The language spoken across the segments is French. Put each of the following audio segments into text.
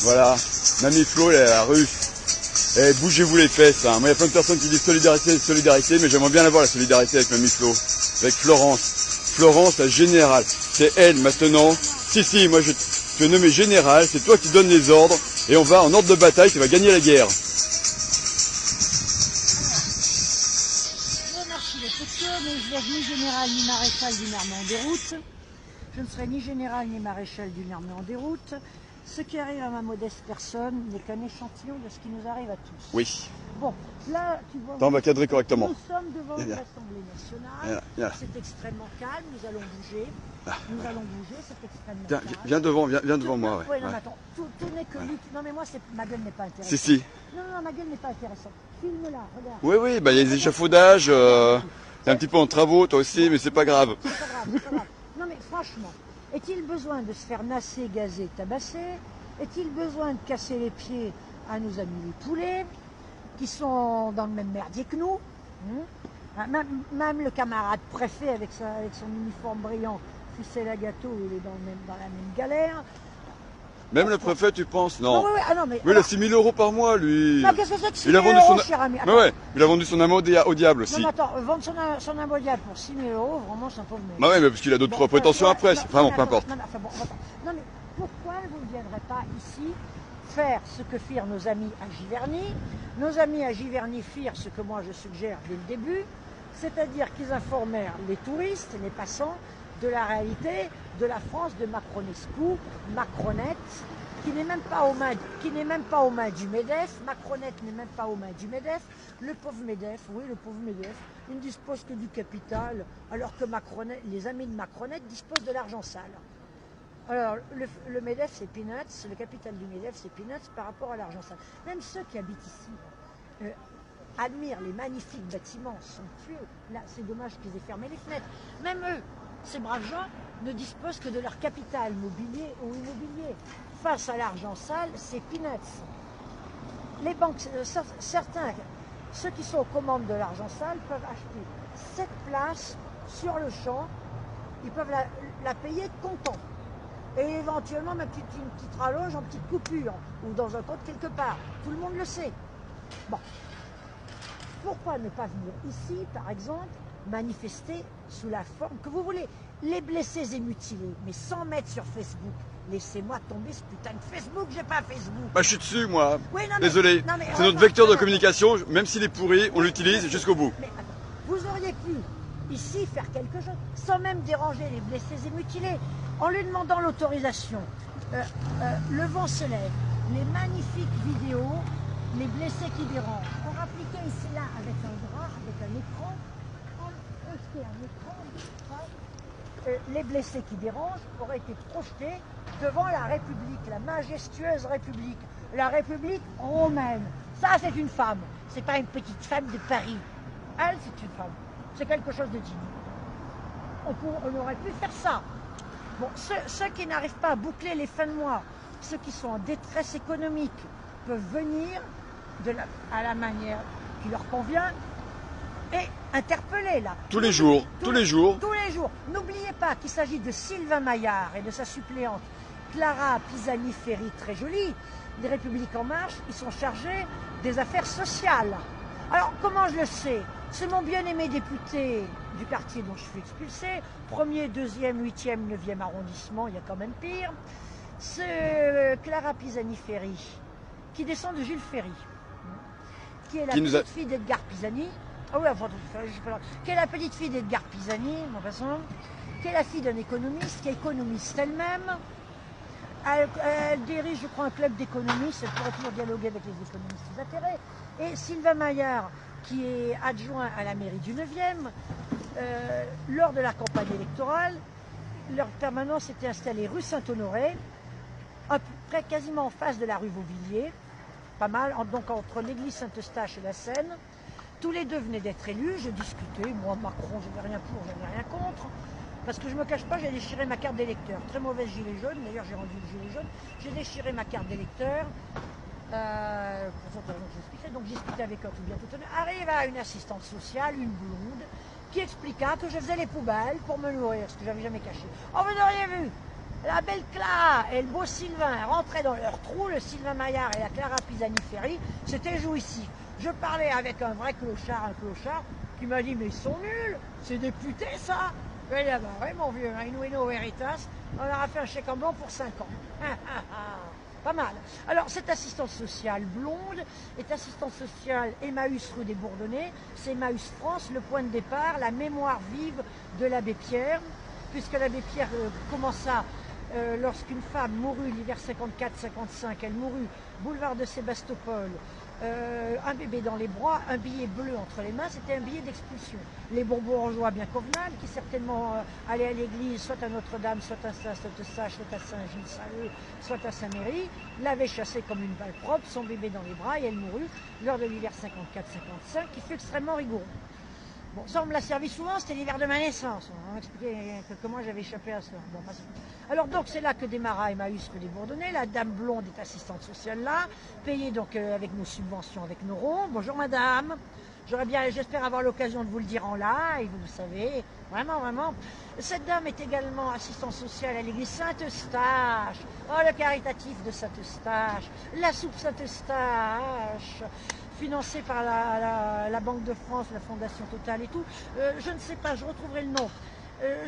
Voilà, Mamie Flo, elle est à la rue. Et bougez-vous les fesses, hein. Moi, il y a plein de personnes qui disent solidarité, solidarité, mais j'aimerais bien avoir la solidarité avec Mamie Flo, avec Florence. Florence, la générale, c'est elle maintenant. Si, moi je te nommé général, c'est toi qui donnes les ordres, et on va en ordre de bataille, tu vas gagner la guerre. Merci les petits, mais je n'ai ni général ni maréchal d'une armée en déroute. Je ne serai ni général ni maréchal d'une armée en déroute. Ce qui arrive à ma modeste personne n'est qu'un échantillon de ce qui nous arrive à tous. Oui. Bon, là, tu vois, Attends, on va cadrer correctement. Nous sommes devant l'Assemblée nationale. C'est extrêmement calme, nous allons bouger. Nous allons bouger, c'est extrêmement calme. Viens devant moi. Oui, non, mais attends, tout n'est que lui. Non, mais moi, ma gueule n'est pas intéressante. Si. Non, ma gueule n'est pas intéressante. Filme-la, regarde. Oui, bah il y a des échafaudages. T'es un petit peu en travaux, toi aussi, mais c'est pas grave. C'est pas grave. Non, mais franchement, est-il besoin de se faire nasser, gazer, tabasser? Est-il besoin de casser les pieds à nos amis les poulets, qui sont dans le même merdier que nous? Même le camarade préfet avec son uniforme brillant, ficelle à gâteau, il est dans la même galère. Même le préfet, tu penses? Non. Mais il a 6 000 euros par mois, lui. Non, qu'est-ce que c'est que 6 000 euros, cher ami? Il a vendu son âme au diable aussi. Non, mais attends, vendre son âme au diable pour 6 000 euros, vraiment, c'est un pauvre mec. Bah ouais, mais parce qu'il a d'autres prétentions après. Enfin bon, peu importe. Non, mais pourquoi vous ne viendrez pas ici faire ce que firent nos amis à Giverny? Nos amis à Giverny firent ce que moi je suggère dès le début, c'est-à-dire qu'ils informèrent les touristes, les passants, de la réalité de la France de Macronescu, Macronette, qui n'est même pas aux mains du MEDEF. Macronette n'est même pas aux mains du MEDEF. Le pauvre MEDEF, il ne dispose que du capital, alors que les amis de Macronette disposent de l'argent sale. Alors, le MEDEF, c'est peanuts, le capital du MEDEF, c'est peanuts par rapport à l'argent sale. Même ceux qui habitent ici admirent les magnifiques bâtiments somptueux. Là, c'est dommage qu'ils aient fermé les fenêtres. Même eux, ces braves gens, ne disposent que de leur capital mobilier ou immobilier. Face à l'argent sale, c'est peanuts. Les banques, certains, ceux qui sont aux commandes de l'argent sale, peuvent acheter cette place sur le champ, ils peuvent la payer comptant. Et éventuellement, une petite rallonge en petite coupure, ou dans un compte quelque part. Tout le monde le sait. Bon. Pourquoi ne pas venir ici, par exemple, manifester sous la forme que vous voulez? Les blessés et mutilés, mais sans mettre sur Facebook. Laissez-moi tomber ce putain de Facebook, j'ai pas Facebook. Bah je suis dessus moi. Oui, désolé. C'est notre vecteur de communication, même s'il est pourri, on l'utilise jusqu'au bout. Mais attends, vous auriez pu ici faire quelque chose, sans même déranger les blessés et mutilés, en lui demandant l'autorisation. Le vent se lève, les magnifiques vidéos, les blessés qui dérangent. On appliquait ici là avec un drap, avec un écran, les blessés qui dérangent auraient été projetés devant la République, la majestueuse République, la République romaine. Ça, c'est une femme, c'est pas une petite femme de Paris. Elle, c'est une femme, c'est quelque chose de digne. On aurait pu faire ça. Bon, ceux qui n'arrivent pas à boucler les fins de mois, ceux qui sont en détresse économique, peuvent venir à la manière qui leur convient et interpeller là. Tous les jours. N'oubliez pas qu'il s'agit de Sylvain Maillard et de sa suppléante Clara Pisani-Ferry, très jolie. Les Républiques En Marche, ils sont chargés des affaires sociales. Alors, comment je le sais? C'est mon bien-aimé député du quartier dont je suis expulsé, 1er, 2e, 8e, 9e arrondissement, il y a quand même pire. C'est Clara Pisani-Ferry, qui descend de Jules Ferry, qui est la petite fille d'Edgar Pisani. Ah oui, enfin, qui est la petite fille d'Edgar Pisani, en passant, qui est la fille d'un économiste, qui est économiste elle-même. Elle dirige, je crois, un club d'économistes, elle pourrait toujours dialoguer avec les économistes des intérêts. Et Sylvain Maillard, qui est adjoint à la mairie du 9e, lors de la campagne électorale, leur permanence était installée rue Saint-Honoré, quasiment en face de la rue Vauvilliers, pas mal, donc entre l'église Saint-Eustache et la Seine. Tous les deux venaient d'être élus, j'ai discuté, moi Macron, je n'avais rien pour, je n'avais rien contre, parce que je ne me cache pas, j'ai déchiré ma carte d'électeur, très mauvaise gilet jaune, d'ailleurs j'ai rendu le gilet jaune, j'ai déchiré ma carte d'électeur, donc j'ai discuté avec eux tout bien tout honnête. Arrive à une assistante sociale, une blonde, qui expliqua que je faisais les poubelles pour me nourrir, ce que je n'avais jamais caché. Oh, vous auriez vu, la belle Clara et le beau Sylvain rentraient dans leur trou, le Sylvain Maillard et la Clara Pisani-Ferry, c'était jouissif. Je parlais avec un vrai clochard, qui m'a dit, mais ils sont nuls, c'est des putés ça. Je lui ai dit, ah bah ouais mon vieux, Inueno Veritas, on leur a fait un chèque en blanc pour 5 ans. Pas mal. Alors, cette assistante sociale blonde est assistante sociale Emmaüs rue des Bourdonnais. C'est Emmaüs France, le point de départ, la mémoire vive de l'abbé Pierre, puisque l'abbé Pierre commença lorsqu'une femme mourut l'hiver 54-55. Elle mourut boulevard de Sébastopol. Un bébé dans les bras, un billet bleu entre les mains, c'était un billet d'expulsion. Les bons bourgeois bien convenables, qui certainement allaient à l'église, soit à Notre-Dame, soit à Saint-Eustache, soit à Saint-Gilles-Saint-Leu, soit à Saint-Méry, l'avaient chassée comme une balle propre, son bébé dans les bras, et elle mourut lors de l'hiver 54-55, qui fut extrêmement rigoureux. Bon, ça on me l'a servi souvent, c'était l'hiver de ma naissance. On m'a expliqué comment j'avais échappé à cela. Bon, alors donc c'est là que démarra Emmaüs rue des Bourdonnais. La dame blonde est assistante sociale là, payée donc avec nos subventions, avec nos ronds. Bonjour madame. J'espère avoir l'occasion de vous le dire en live, vous savez, vraiment, vraiment. Cette dame est également assistante sociale à l'église Saint-Eustache. Oh, le caritatif de Saint-Eustache, la soupe Saint-Eustache, financée par la Banque de France, la Fondation Total et tout. Je ne sais pas, je retrouverai le nom.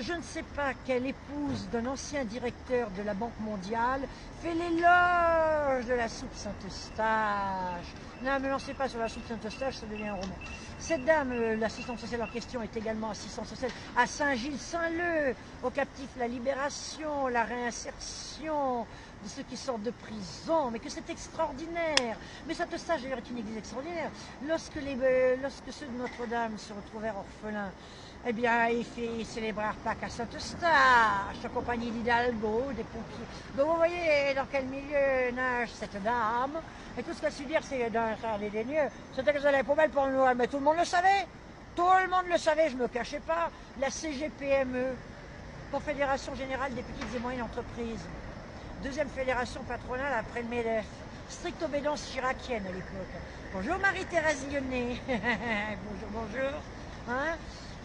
Je ne sais pas quelle épouse d'un ancien directeur de la Banque mondiale fait l'éloge de la soupe Saint-Eustache. Non, mais lancez pas sur la soupe Saint-Eustache, ça devient un roman. Cette dame, l'assistante sociale en question, est également assistante sociale à Saint-Gilles-Saint-Leu, aux captifs la libération, la réinsertion de ceux qui sortent de prison. Mais que c'est extraordinaire. Mais Saint-Eustache, d'ailleurs, est une église extraordinaire. Lorsque ceux de Notre-Dame se retrouvèrent orphelins, eh bien, ils célébrèrent Pâques à Saint-Eustache, accompagnés d'Hidalgo, des pompiers. Donc vous voyez dans quel milieu nage cette dame. Et tout ce qu'elle a su dire, c'est d'un faire des dédaigneux. C'était que les poubelles pour le Noël, mais tout le monde le savait. Tout le monde le savait, je ne me cachais pas. La CGPME, Confédération Générale des Petites et Moyennes Entreprises. Deuxième fédération patronale après le MEDEF. Stricte obédience chiracienne à l'époque. Bonjour Marie-Thérèse Lyonnais. Bonjour, bonjour. Hein,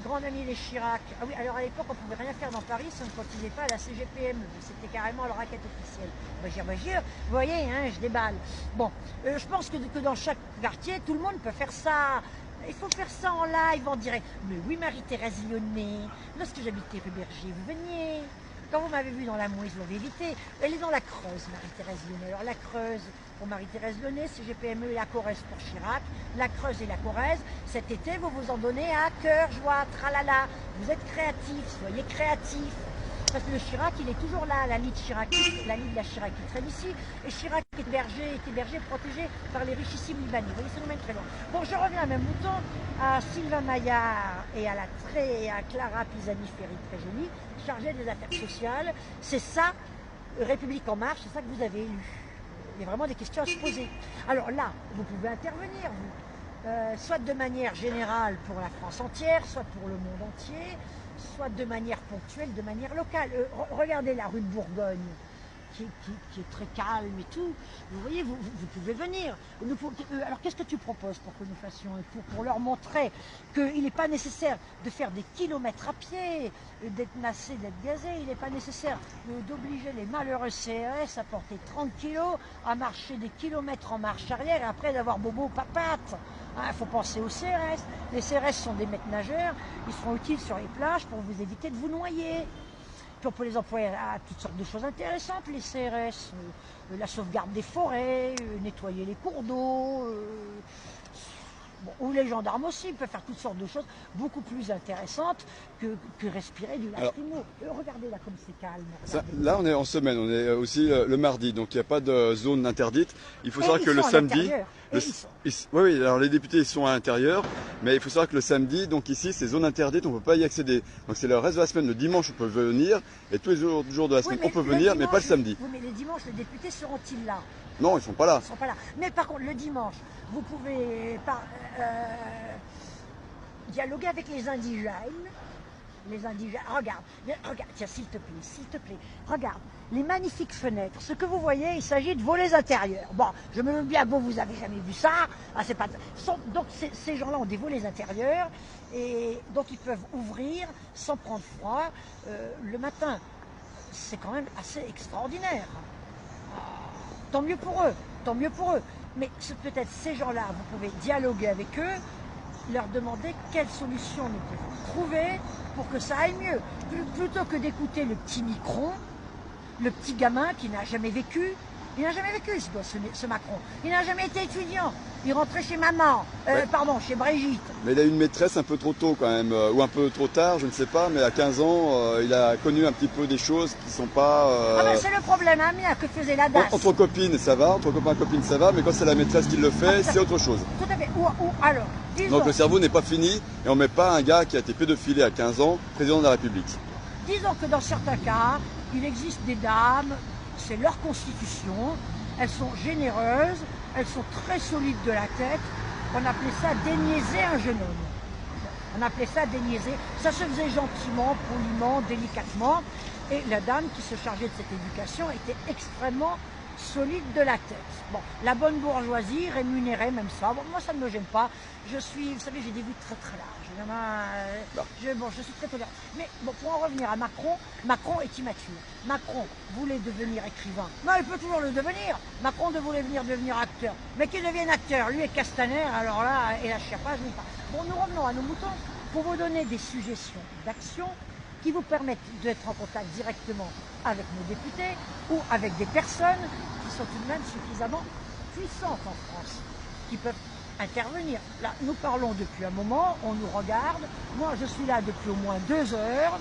grande amie des Chirac. Ah oui, alors à l'époque, on ne pouvait rien faire dans Paris si on ne cotisait pas à la CGPM. C'était carrément leur raquette officielle. Vous voyez, hein, je déballe. Bon, je pense que dans chaque quartier, tout le monde peut faire ça. Il faut faire ça en live, en direct. Mais oui, Marie-Thérèse Lyonnais, lorsque j'habitais rue Berger, vous veniez. Quand vous m'avez vu dans la Mouise, vous l'avez évité. Elle est dans la Creuse, Marie-Thérèse Lyonnais. Alors la Creuse, pour Marie-Thérèse Lyonnais, CGPME et la Corrèze pour Chirac. La Creuse et la Corrèze, cet été, vous vous en donnez à cœur, joie, tralala. Vous êtes créatifs, soyez créatifs. Parce que le Chirac, il est toujours là, la lie de Chirac, la lie de la Chirac qui traîne ici. Et Chirac est hébergé, protégé par les richissimes libanais. Vous voyez, ça nous mène très loin. Bon, je reviens à même mouton, à Sylvain Maillard et à Clara Pisani-Ferry, très jolie, chargée des affaires sociales. C'est ça, République en marche, c'est ça que vous avez élu. Il y a vraiment des questions à se poser. Alors là, vous pouvez intervenir, vous. Soit de manière générale pour la France entière, soit pour le monde entier, soit de manière ponctuelle, de manière locale. Regardez la rue de Bourgogne, qui est très calme et tout. Vous voyez, vous pouvez venir. Alors qu'est-ce que tu proposes pour que nous fassions, pour leur montrer qu'il n'est pas nécessaire de faire des kilomètres à pied, d'être massé, d'être gazé. Il n'est pas nécessaire d'obliger les malheureux CRS à porter 30 kilos, à marcher des kilomètres en marche arrière et après d'avoir bobo papate. Il faut penser aux CRS. Les CRS sont des maîtres nageurs, ils seront utiles sur les plages pour vous éviter de vous noyer. Puis on peut les employer à toutes sortes de choses intéressantes, les CRS, la sauvegarde des forêts, nettoyer les cours d'eau, ou les gendarmes aussi, ils peuvent faire toutes sortes de choses beaucoup plus intéressantes que respirer du lacrymo. Regardez là comme c'est calme. Là on est en semaine, on est aussi le mardi, donc il n'y a pas de zone interdite. Il faut savoir que le samedi, oui, alors les députés ils sont à l'intérieur, mais il faut savoir que le samedi, donc ici c'est zone interdite, on ne peut pas y accéder. Donc c'est le reste de la semaine, le dimanche on peut venir, et tous les jours de la semaine on peut venir, mais pas le samedi. Oui, mais les dimanches, les députés seront-ils là? Non, ils ne sont pas là. Ils ne sont pas là. Mais par contre, le dimanche, vous pouvez dialoguer avec les indigènes. Les indigènes, regarde, tiens, s'il te plaît, regarde, les magnifiques fenêtres, ce que vous voyez, il s'agit de volets intérieurs. Bon, je me doute bien que vous n'avez jamais vu ça, c'est pas... Donc ces gens-là ont des volets intérieurs, et donc ils peuvent ouvrir sans prendre froid le matin. c'est quand même assez extraordinaire. Tant mieux pour eux, tant mieux pour eux. Mais peut-être ces gens-là, vous pouvez dialoguer avec eux, leur demander quelle solution nous pouvons trouver pour que ça aille mieux. Plutôt que d'écouter le petit Micron, le petit gamin qui n'a jamais vécu. Il n'a jamais vécu ce Macron. Il n'a jamais été étudiant. Il rentrait chez maman, pardon, chez Brigitte. Mais il a eu une maîtresse un peu trop tôt quand même, ou un peu trop tard, je ne sais pas, mais à 15 ans, il a connu un petit peu des choses qui ne sont pas... Ah ben c'est le problème, hein, bien, que faisait la DAS. Entre copines, ça va, entre copains et copines, ça va, mais quand c'est la maîtresse qui le fait, c'est autre chose. Tout à fait. Ou alors, disons... Donc le cerveau n'est pas fini, et on ne met pas un gars qui a été pédophilé à 15 ans, président de la République. Disons que dans certains cas, il existe des dames, c'est leur constitution, elles sont généreuses, elles sont très solides de la tête. On appelait ça déniaiser un jeune homme. On appelait ça déniaiser. Ça se faisait gentiment, poliment, délicatement. Et la dame qui se chargeait de cette éducation était extrêmement solide de la tête. Bon, la bonne bourgeoisie rémunérait même ça. Bon, moi, ça ne me gêne pas. Je suis, vous savez, j'ai des vues très très larges. Je suis très tolérante. Mais bon, pour en revenir à Macron, Macron est immature. Macron voulait devenir écrivain. Non, il peut toujours le devenir. Macron voulait devenir acteur. Mais qu'il devienne acteur, lui et Castaner, alors là, et la Sherpa, je ne sais pas. Bon, nous revenons à nos moutons pour vous donner des suggestions d'action qui vous permettent d'être en contact directement avec nos députés ou avec des personnes qui sont tout de même suffisamment puissantes en France, qui peuvent intervenir. Là, nous parlons depuis un moment, on nous regarde. Moi, je suis là depuis au moins 2 heures.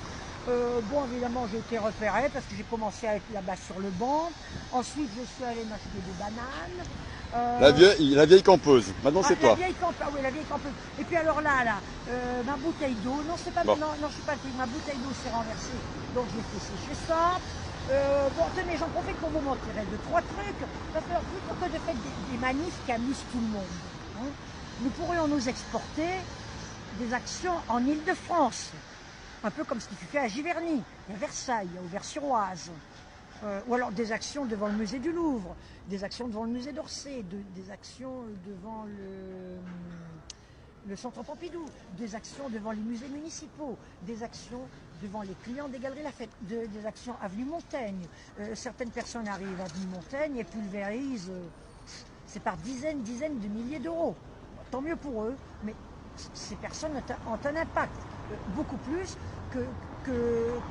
Bon, évidemment, j'ai été repéré parce que j'ai commencé à être là-bas sur le banc. Ensuite, je suis allé m'acheter des bananes. La vieille campeuse, maintenant c'est toi. La vieille campeuse. Et puis alors là, ma bouteille d'eau, non, c'est pas, bon. non, je suis pas le ma bouteille d'eau s'est renversée, donc je l'ai fait sécher ça. Bon, tenez, j'en profite pour vous montrer 2-3 trucs. Parce que plutôt que de faire des manifs qui amusent tout le monde, hein, nous pourrions nous exporter des actions en Île-de-France. Un peu comme ce qui fut fait à Giverny, à Versailles, à Auvers-sur-Oise. Ou alors des actions devant le musée du Louvre, des actions devant le musée d'Orsay, des actions devant le centre Pompidou, des actions devant les musées municipaux, des actions devant les clients des Galeries Lafayette, des actions avenue Montaigne. Certaines personnes arrivent à avenue Montaigne et pulvérisent, c'est par dizaines de milliers d'euros. Tant mieux pour eux, mais ces personnes ont un impact, beaucoup plus que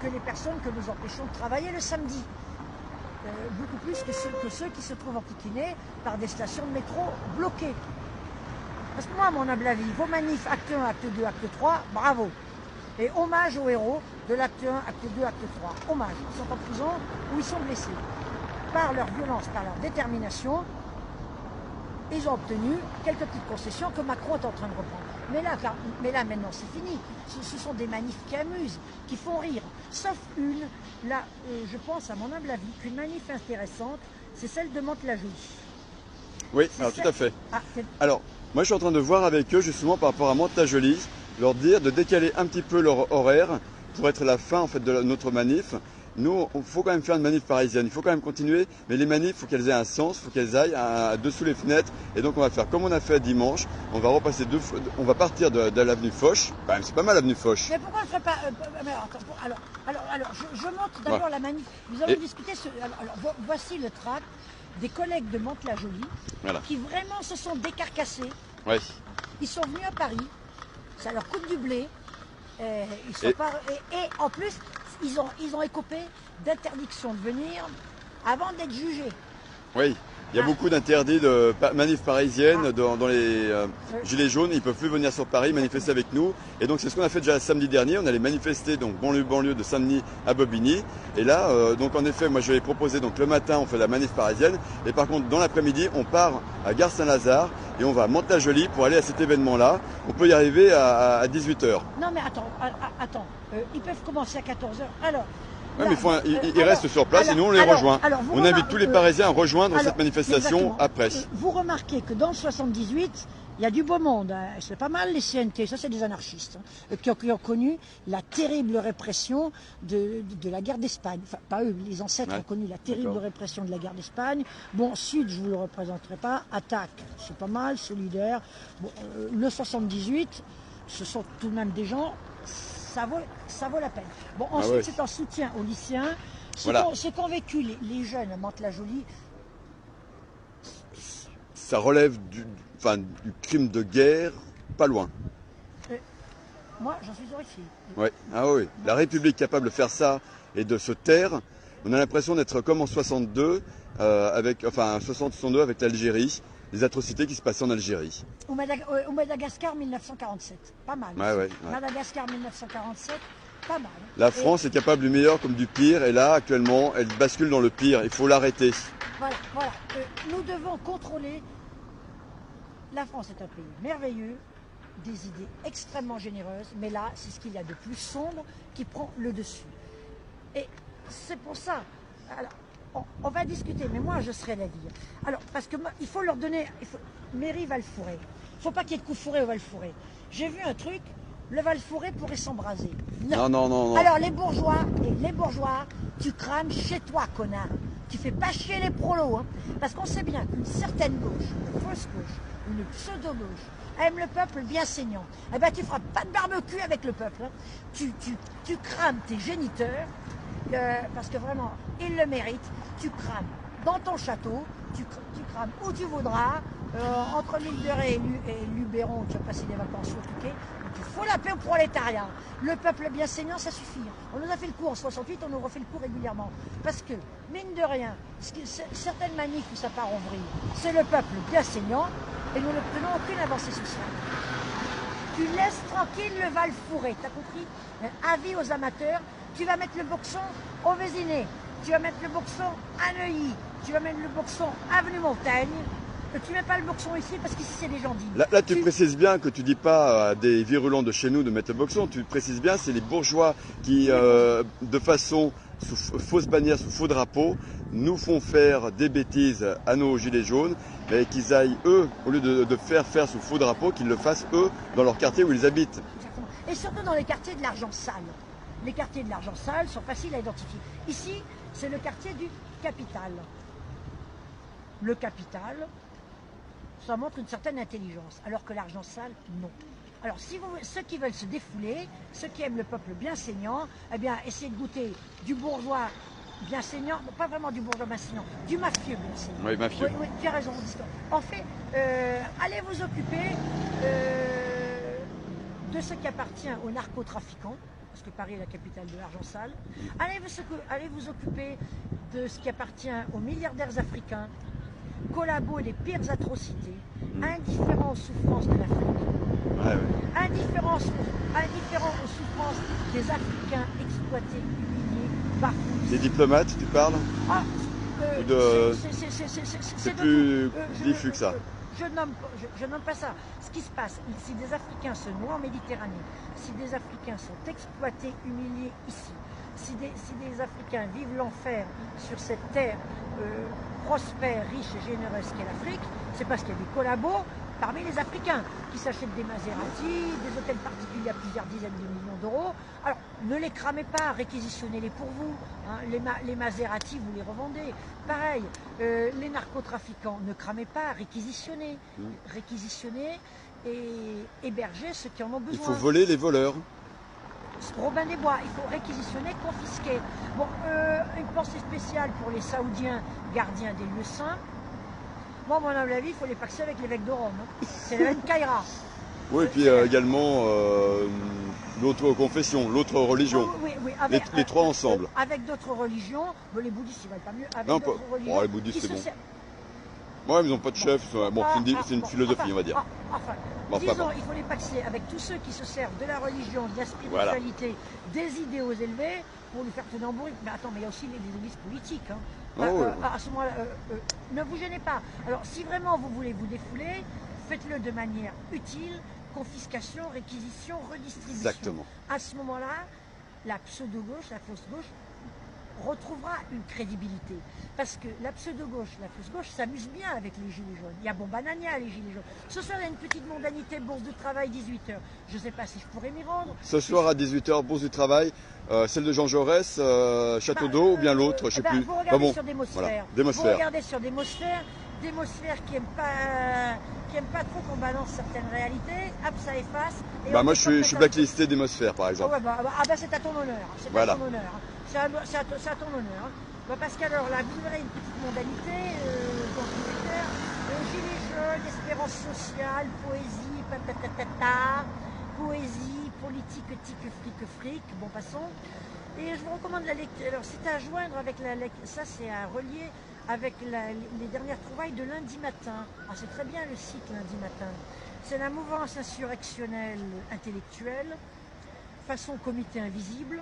les personnes que nous empêchons de travailler le samedi. Beaucoup plus que ceux qui se trouvent enquiquinés par des stations de métro bloquées. Parce que moi, à mon humble avis, vos manifs acte 1, acte 2, acte 3, bravo. Et hommage aux héros de l'acte 1, acte 2, acte 3. Hommage. Ils sont en prison ou ils sont blessés. Par leur violence, par leur détermination, ils ont obtenu quelques petites concessions que Macron est en train de reprendre. Mais là maintenant, c'est fini. Ce sont des manifs qui amusent, qui font rire. Sauf une, là, je pense, à mon humble avis, qu'une manif intéressante, c'est celle de Mantes-la-Jolie. Oui, alors tout à fait. Alors, moi je suis en train de voir avec eux justement par rapport à Mantes-la-Jolie, leur dire de décaler un petit peu leur horaire pour être la fin en fait de notre manif. Nous, il faut quand même faire une manif parisienne, il faut quand même continuer, mais les manifs, il faut qu'elles aient un sens, il faut qu'elles aillent dessous les fenêtres. Et donc on va faire comme on a fait dimanche, on va repasser on va partir de l'avenue Foch. Quand même, c'est pas mal l'avenue Foch. Mais pourquoi on ne ferait pas... alors, je montre d'abord la manif. Nous allons discuter... Alors, voici le tract des collègues de Mantes-la-Jolie qui vraiment se sont décarcassés. Ouais. Ils sont venus à Paris, ça leur coûte du blé. Et en plus, ils ont écopé d'interdiction de venir avant d'être jugés. Oui, il y a beaucoup d'interdits de manifs parisiennes dans les Gilets jaunes. Ils ne peuvent plus venir sur Paris manifester avec nous. Et donc c'est ce qu'on a fait déjà samedi dernier. On allait manifester donc banlieue de Saint-Denis à Bobigny. Et là, donc en effet, moi je vais proposer donc le matin on fait la manif parisienne. Et par contre dans l'après-midi on part à Gare Saint-Lazare et on va à Mantes-la-Jolie pour aller à cet événement-là. On peut y arriver à 18h. Non mais attends, ils peuvent commencer à 14h. Alors. Ouais, mais ils restent sur place et nous on les rejoint. On invite tous les Parisiens à rejoindre cette manifestation après. Vous remarquez que dans le 78, il y a du beau monde. Hein. C'est pas mal les CNT, ça c'est des anarchistes qui ont connu la terrible répression de la guerre d'Espagne. Enfin, pas eux, les ancêtres ont connu la terrible répression de la guerre d'Espagne. Bon, Sud, je ne vous le représenterai pas. Attaque, c'est pas mal, solidaire. Bon, le 78, ce sont tout de même des gens... Ça vaut la peine. Bon, ensuite, c'est en soutien aux lycéens Voilà. Ce qu'ont vécu les jeunes à Mantes-la-Jolie, Ça relève du crime de guerre, pas loin. moi j'en suis horrifié. Ouais. Ah oui, la République capable de faire ça et de se taire, on a l'impression d'être comme en 62, enfin 60-62 avec l'Algérie, les atrocités qui se passaient en Algérie. Au Madagascar 1947, pas mal. Ouais. Madagascar 1947, pas mal. La France est capable du meilleur comme du pire, et là actuellement elle bascule dans le pire, il faut l'arrêter. Voilà. Nous devons contrôler. La France est un pays merveilleux, des idées extrêmement généreuses, mais là, c'est ce qu'il y a de plus sombre qui prend le dessus. Et c'est pour ça, alors, on va discuter, mais moi, je serai l'avis. Alors, parce que il faut leur donner, mairie Val-Fouré. Il ne faut pas qu'il y ait de coup fourré au Val-Fouré. J'ai vu un truc, le Val-Fouré pourrait s'embraser. Non. Alors, les bourgeois, tu crames chez toi, connard. Tu fais pas chier les prolos, hein, parce qu'on sait bien qu'une certaine gauche, une fausse gauche, une pseudo-gauche, aime le peuple bien saignant. Eh bien, tu feras pas de barbecue avec le peuple. Hein. Tu crames tes géniteurs, parce que vraiment, ils le méritent. Tu crames dans ton château, tu crames où tu voudras, entre l'île de Ré et Luberon, tu vas passer des vacances au Touquet. Il faut la paix au prolétariat. Le peuple bien saignant, ça suffit. On nous a fait le coup en 68, on nous refait le coup régulièrement. Parce que, mine de rien, certaines manifs où ça part en vrille, c'est le peuple bien saignant et nous ne prenons aucune avancée sociale. Tu laisses tranquille le Val-Fouré, t'as compris? Avis aux amateurs, tu vas mettre le boxon au Vésiné, tu vas mettre le boxon à Neuilly, tu vas mettre le boxon avenue Montaigne. Tu mets pas le boxon ici parce qu'ici c'est des gens dignes. Là, tu précises bien que tu dis pas à des virulents de chez nous de mettre le boxon, tu précises bien c'est les bourgeois qui, de façon sous fausse bannière, sous faux drapeau, nous font faire des bêtises à nos gilets jaunes, mais qu'ils aillent eux, au lieu de faire sous faux drapeau, qu'ils le fassent eux dans leur quartier où ils habitent. Exactement. Et surtout dans les quartiers de l'argent sale. Les quartiers de l'argent sale sont faciles à identifier. Ici, c'est le quartier du capital. Le capital, ça montre une certaine intelligence, alors que l'argent sale, non. Alors, ceux qui veulent se défouler, ceux qui aiment le peuple bien saignant, eh bien, essayez de goûter du bourgeois bien saignant, pas vraiment du bourgeois bien saignant, du mafieux bien saignant. Oui, mafieux. Oui, tu as raison. En fait, allez vous occuper de ce qui appartient aux narcotrafiquants, parce que Paris est la capitale de l'argent sale. Allez vous occuper de ce qui appartient aux milliardaires africains, collabos les pires atrocités, indifférents aux souffrances de l'Afrique, indifférents aux souffrances des Africains exploités, humiliés, bafouillés. Des diplomates, tu parles? C'est plus diffus que ça. Je nomme pas ça. Ce qui se passe, si des Africains se noient en Méditerranée, si des Africains sont exploités, humiliés ici, si des Africains vivent l'enfer sur cette terre prospère, riche et généreuse qu'est l'Afrique, c'est parce qu'il y a des collabos parmi les Africains qui s'achètent des Maserati, des hôtels particuliers à plusieurs dizaines de millions d'euros. Alors, ne les cramez pas, réquisitionnez-les pour vous. Hein. Les Maserati, vous les revendez. Pareil, les narcotrafiquants, ne cramez pas, réquisitionnez. Réquisitionnez et hébergez ceux qui en ont besoin. Il faut voler les voleurs. Robin des Bois, il faut réquisitionner, confisquer. Bon, une pensée spéciale pour les Saoudiens gardiens des lieux saints. Moi, à mon humble avis, il faut les paxer avec l'évêque de Rome. Hein. C'est l'évêque Kaira. Oui, et puis également l'autre confession, l'autre religion. Oui, les trois ensemble. Avec d'autres religions, bon, les bouddhistes, ils ne valent pas mieux. Avec non, d'autres religions. Oh, les bouddhistes, c'est bon. Ouais, mais ils n'ont pas de chef. Bon, c'est une philosophie, on va dire. Disons, il faut les paxer avec tous ceux qui se servent de la religion, de la spiritualité, des idéaux élevés, pour lui faire tenir en bourrique. Mais attends, mais il y a aussi les églises politiques. Hein. À ce moment-là, ne vous gênez pas. Alors, si vraiment vous voulez vous défouler, faites-le de manière utile, confiscation, réquisition, redistribution. Exactement. À ce moment-là, la pseudo-gauche, la fausse gauche, retrouvera une crédibilité. Parce que la pseudo-gauche, la fausse gauche s'amuse bien avec les gilets jaunes. Il y a bon banania, les gilets jaunes. Ce soir, il y a une petite mondanité, bourse de travail, 18h. Je ne sais pas si je pourrais m'y rendre. Ce soir à 18h, bourse du travail, celle de Jean Jaurès, Château d'Eau ou bien l'autre, je ne sais plus. Vous regardez sur Démosphère. Voilà, Démosphère. Vous regardez sur Démosphère qui n'aime pas trop qu'on balance certaines réalités, hop, ça efface. Et moi je suis blacklisté Démosphère par exemple. Oh, ouais, c'est à ton honneur. C'est voilà. à ton honneur. c'est à ton honneur. Hein. Bah, parce qu'alors, là, vous verrez une petite mondanité, gilets jaunes, espérance sociale, poésie, patatatata, poésie, politique, tic, fric, bon, passons. Et je vous recommande la lecture. Alors, c'est à joindre avec ça, c'est à relier avec les dernières trouvailles de lundi matin. Ah, c'est très bien le site lundi matin. C'est la mouvance insurrectionnelle intellectuelle, façon comité invisible,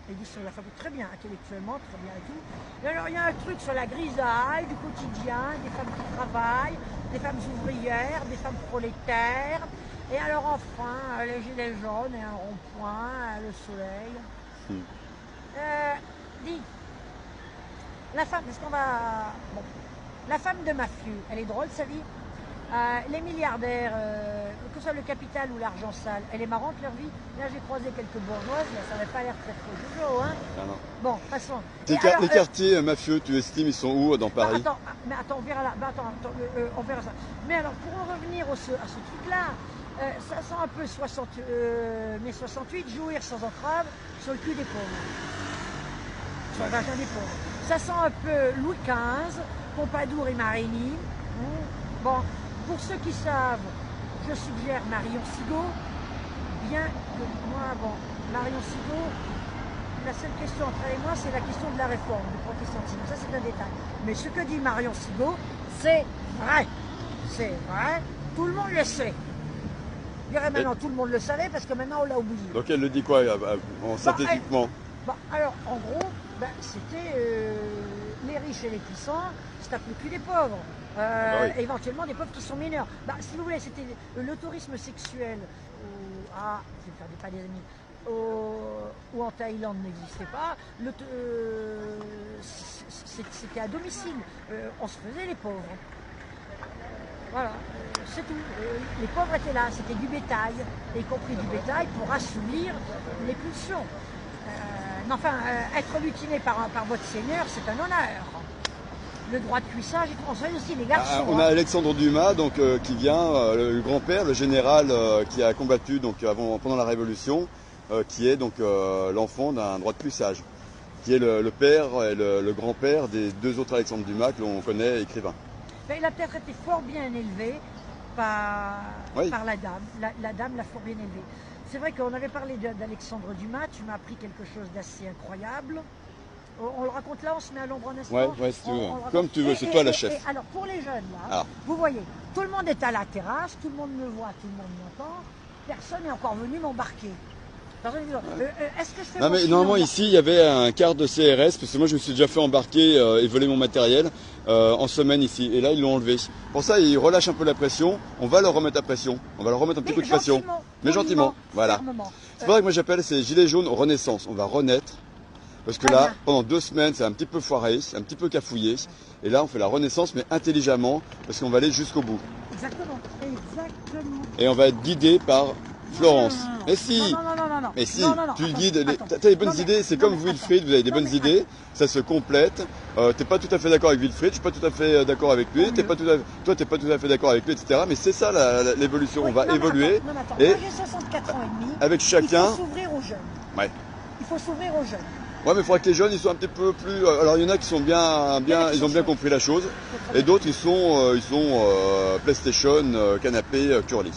édition de la fabrique, très bien intellectuellement, très bien et tout. Et alors il y a un truc sur la grisaille du quotidien, des femmes qui travaillent, des femmes ouvrières, des femmes prolétaires. Et alors enfin, les gilets jaunes et un rond-point, le soleil. Dis, la femme, est-ce qu'on va... Bon, la femme de mafieux, elle est drôle sa vie. Les milliardaires, que ce soit le capital ou l'argent sale, elle est marrante leur vie. Là j'ai croisé quelques bourgeoises, là ça n'avait pas l'air très jojo, hein. Non. Bon, passons. Les quartiers mafieux, tu estimes, ils sont où dans Paris? Mais attends, on verra là. On verra ça. Mais alors, pour en revenir à ce truc-là, ça sent un peu mai 68, jouir sans entrave sur le cul des pauvres. Sur le vagin des pauvres. Ça sent un peu Louis XV, Pompadour et Marigny. Bon, pour ceux qui savent, je suggère Marion Sigaud. Bien que moi, bon, Marion Sigaud, la seule question entre elle et moi, c'est la question de la réforme du protestantisme. Ça, c'est un détail. Mais ce que dit Marion Sigaud, c'est vrai. C'est vrai. Tout le monde le sait. Je dirais maintenant, tout le monde le savait parce que maintenant, on l'a oublié. Donc, elle le dit quoi, synthétiquement? Alors, en gros, c'était les riches et les puissants, c'est un peu le cul des pauvres. Et éventuellement des pauvres qui sont mineurs. Si vous voulez, c'était le tourisme sexuel. Je vais faire pas des amis. Ou en Thaïlande n'existait pas. C'était à domicile. On se faisait les pauvres. Voilà, c'est tout. Les pauvres étaient là, c'était du bétail, y compris du bétail pour assouvir les pulsions. Être lutiné par votre seigneur, c'est un honneur. Le droit de cuissage, on se fait aussi les garçons. On a Alexandre Dumas donc, qui vient, le grand-père, le général qui a combattu donc, pendant la Révolution, qui est donc l'enfant d'un droit de cuissage, qui est le père et le grand-père des deux autres Alexandre Dumas que l'on connaît, écrivains. Il a peut-être été fort bien élevé par la dame. La dame l'a fort bien élevé. C'est vrai qu'on avait parlé d'Alexandre Dumas, tu m'as appris quelque chose d'assez incroyable. On le raconte là, on se met à l'ombre un instant. Ouais, si tu veux. Comme tu veux, c'est toi la chef. Alors pour les jeunes là, vous voyez, tout le monde est à la terrasse, tout le monde me voit, tout le monde m'entend. Personne n'est encore venu m'embarquer. Est-ce que je fais mais normalement ici il y avait un quart de CRS, parce que moi je me suis déjà fait embarquer et voler mon matériel en semaine ici, et là ils l'ont enlevé. Pour ça ils relâchent un peu la pression, on va leur remettre la pression, on va leur remettre un petit coup de pression. Mais gentiment, voilà. C'est pour ça que moi j'appelle ces gilets jaunes renaissance, on va renaître, parce que là pendant 2 semaines c'est un petit peu foiré, c'est un petit peu cafouillé, et là on fait la renaissance mais intelligemment, parce qu'on va aller jusqu'au bout. Exactement. Et on va être guidé par Florence. Mais si, non. Mais si, tu le guides, t'as des bonnes idées, c'est comme Wilfried, vous avez des bonnes idées, ça se complète. T'es pas tout à fait d'accord avec Wilfried, je suis pas tout à fait d'accord avec lui, toi t'es pas tout à fait d'accord avec lui, etc. Mais c'est ça l'évolution, on va évoluer. Et moi j'ai 64 ans et demi, avec chacun, il faut s'ouvrir aux jeunes. Ouais. Il faut s'ouvrir aux jeunes. Ouais, mais il faudra que les jeunes ils soient un petit peu plus. Alors il y en a qui sont ils ont bien compris la chose, et d'autres ils sont PlayStation, canapé, curly.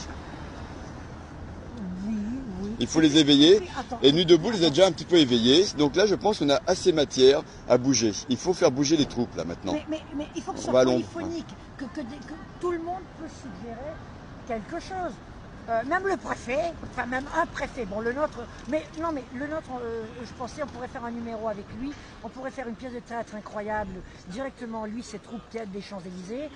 Il faut les éveiller, et Nuit debout les a déjà un petit peu éveillés, donc là je pense qu'on a assez matière à bouger. Il faut faire bouger les troupes là maintenant. Mais il faut que ce soit polyphonique, que tout le monde peut suggérer quelque chose. Même le préfet, enfin même un préfet, bon le nôtre, mais le nôtre, je pensais on pourrait faire un numéro avec lui, on pourrait faire une pièce de théâtre incroyable, directement lui, ses troupes théâtre des Champs-Élysées,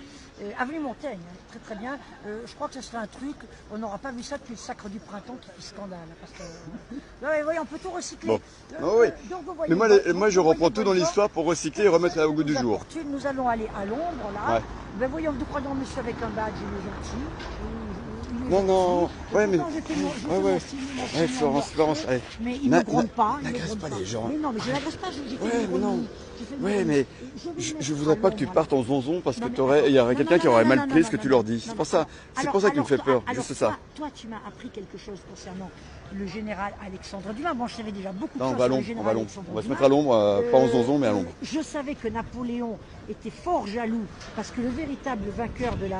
avenue Montaigne, très très bien, je crois que ce serait un truc, on n'aura pas vu ça depuis le Sacre du Printemps qui fait scandale, parce que, oui, on peut tout recycler. Bon. Oui. Donc, vous voyez, mais moi je reprends tout dans l'histoire pour recycler et remettre au goût du jour. Nous allons aller à Londres là, ben voyons, nous prenons monsieur avec un badge, il est gentil, il Non, non, aussi. ouais, mais... Pourtant, je fais mon Ouais, style, ouais, Florence, allez. Mais il ne gronde pas. N'agresse pas les gens. Mais non, mais je n'agresse pas, j'ai fait Ouais, une mais non. ironie. J'ai fait une Ouais, ironie. mais je voudrais pas que tu partes en zonzon parce que il y aurait quelqu'un qui aurait mal pris ce que tu leur dis. C'est pour ça qui me fait peur, juste ça. Toi, tu m'as appris quelque chose concernant le général Alexandre Dumas. Bon, je savais déjà beaucoup de Non, on choses va à sur le l'ombre, général on Alexandre va se Dumas. mettre à l'ombre, pas en zonzon, mais à l'ombre. Je savais que Napoléon était fort jaloux parce que le véritable vainqueur de la